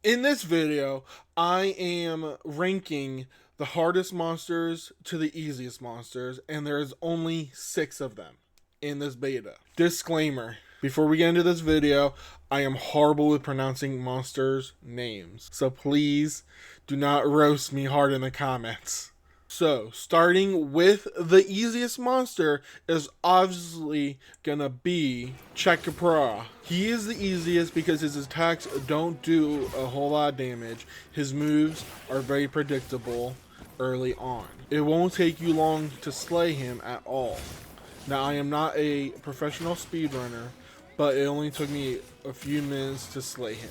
In this video, I am ranking the hardest monsters to the easiest monsters, and there's only 6 of them in this beta. Disclaimer. Before we get into this video, I am horrible with pronouncing monsters' names, so please do not roast me hard in the comments. So, starting with the easiest monster is obviously gonna be Chakapra. He is the easiest because his attacks don't do a whole lot of damage. His moves are very predictable early on. It won't take you long to slay him at all. Now, I am not a professional speedrunner, but it only took me a few minutes to slay him.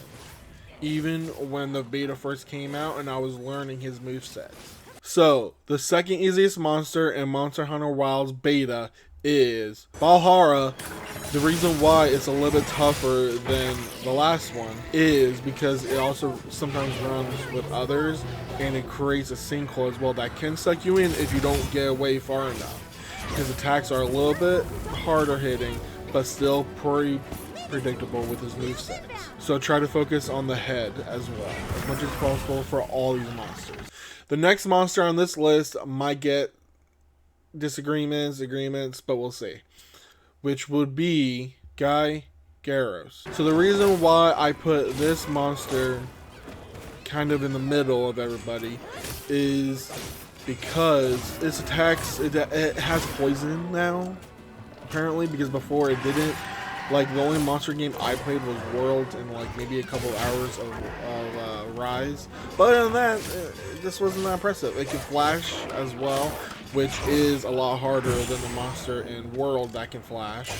Even when the beta first came out and I was learning his moveset. So, the second easiest monster in Monster Hunter Wilds beta is Valhalla. The reason why it's a little bit tougher than the last one is because it also sometimes runs with others and it creates a sinkhole as well that can suck you in if you don't get away far enough. His attacks are a little bit harder hitting, but still pretty predictable with his movesets. So try to focus on the head as well, as much as possible for all these monsters. The next monster on this list might get agreements, but we'll see. Which would be Guy Garros. So the reason why I put this monster kind of in the middle of everybody is because its attacks, it has poison now, apparently, because before it didn't. Like, the only monster game I played was Worlds and, like, maybe a couple hours of Rise. But other than that, this wasn't that impressive. It could flash as well, which is a lot harder than the monster in World that can flash.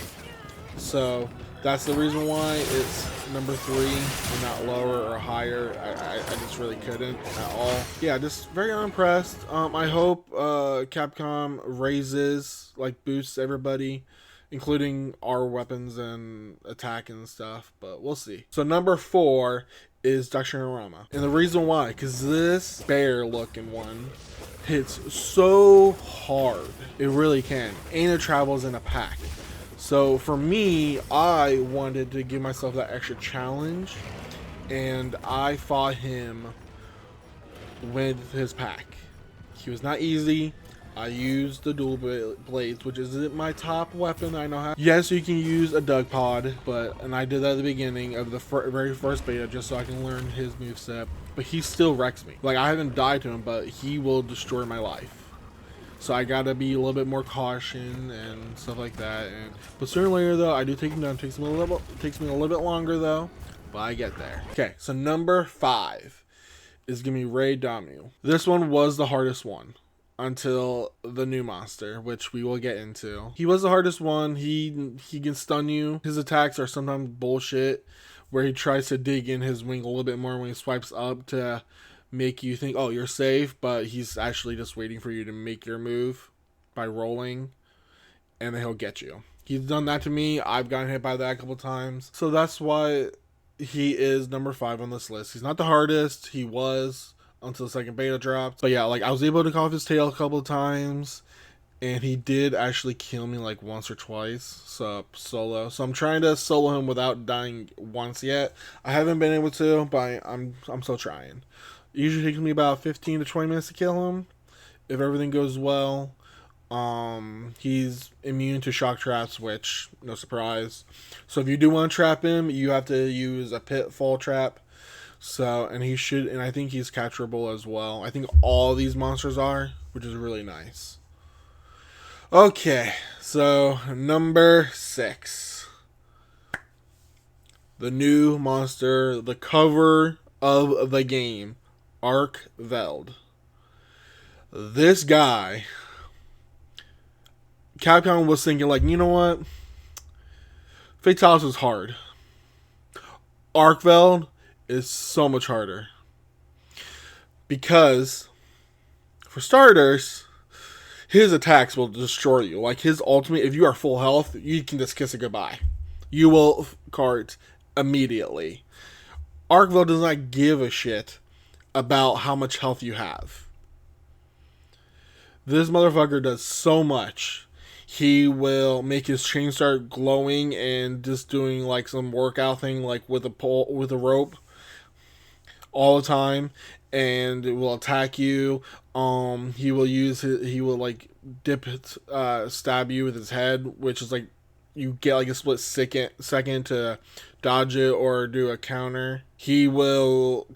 So, that's the reason why it's number 3 and not lower or higher. I just really couldn't at all. Yeah, just very unimpressed. I hope Capcom raises, like, boosts everybody, including our weapons and attack and stuff, but we'll see. So number 4 is Dakshinarama. And the reason why, because this bear looking one hits so hard. It really can. And it travels in a pack. So for me, I wanted to give myself that extra challenge, and I fought him with his pack. He was not easy. I used the dual blades, which isn't my top weapon. I know how. Yes, you can use a Doug Pod, and I did that at the beginning of the very first beta just so I can learn his moveset. But he still wrecks me. Like, I haven't died to him, but he will destroy my life. So I gotta be a little bit more caution and stuff like that. But sooner or later, though, I do take him down. It takes me a little bit longer, though, but I get there. Okay, so number 5 is gonna be Ray Damu. This one was the hardest one until the new monster, which we will get into. He was the hardest one. He can stun you. His attacks are sometimes bullshit, where he tries to dig in his wing a little bit more when he swipes up to make you think, oh, you're safe, but he's actually just waiting for you to make your move by rolling, and then he'll get you. He's done that to me. I've gotten hit by that a couple times. So that's why he is number 5 on this list. He's not the hardest. He was until the second beta dropped. But yeah, like, I was able to call off his tail a couple of times, and he did actually kill me like once or twice. So solo. So I'm trying to solo him without dying once yet. I haven't been able to, but I'm still trying. It usually takes me about 15 to 20 minutes to kill him if everything goes well. He's immune to shock traps, which, no surprise. So if you do want to trap him, you have to use a pitfall trap. So, and I think he's catcherable as well. I think all these monsters are, which is really nice. Okay, so number 6. The new monster, the cover of the game, Arkveld. This guy, Capcom was thinking, like, you know what? Fatalis is hard. Arkveld is so much harder. Because, for starters, his attacks will destroy you. Like, his ultimate, if you are full health, you can just kiss it goodbye. You will cart immediately. Arkveld does not give a shit about how much health you have. This motherfucker does so much. He will make his chain start glowing and just doing like some workout thing, like with a pole, with a rope. all the time, and it will attack you. He will like stab you with his head, which is like you get like a split second to dodge it or do a counter. He will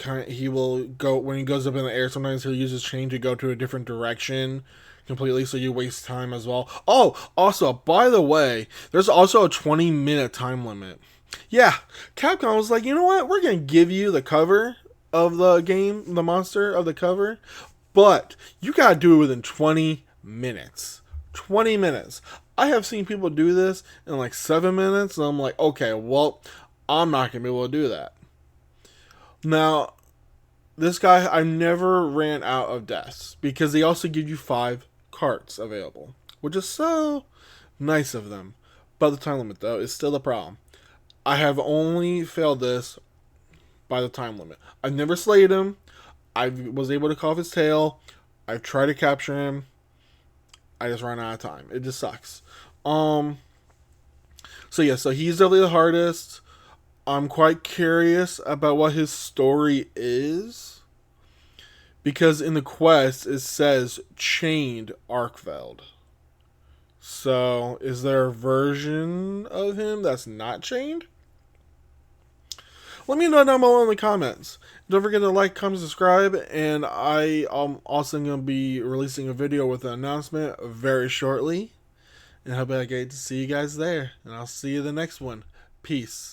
go when he goes up in the air. Sometimes he'll use his chain to go to a different direction completely, so you waste time as well. Oh, also, by the way, there's also a 20-minute time limit. Yeah, Capcom was like, you know what? We're gonna give you the cover of the game, the monster of the cover, but you gotta do it within 20 minutes. 20 minutes. I have seen people do this in like 7 minutes, and I'm like, okay, well, I'm not gonna be able to do that. Now, this guy, I never ran out of deaths because they also give you 5 carts available, which is so nice of them. But the time limit, though, is still a problem. I have only failed this by the time limit. I've never slayed him. I was able to cut off his tail. I've tried to capture him. I just ran out of time. It just sucks. Um. So yeah, so he's definitely the hardest. I'm quite curious about what his story is because in the quest it says chained Arkveld. So is there a version of him that's not chained? Let me know down below in the comments. Don't forget to like, comment, subscribe, and I am also going to be releasing a video with an announcement very shortly. And I hope I get to see you guys there. And I'll see you in the next one. Peace.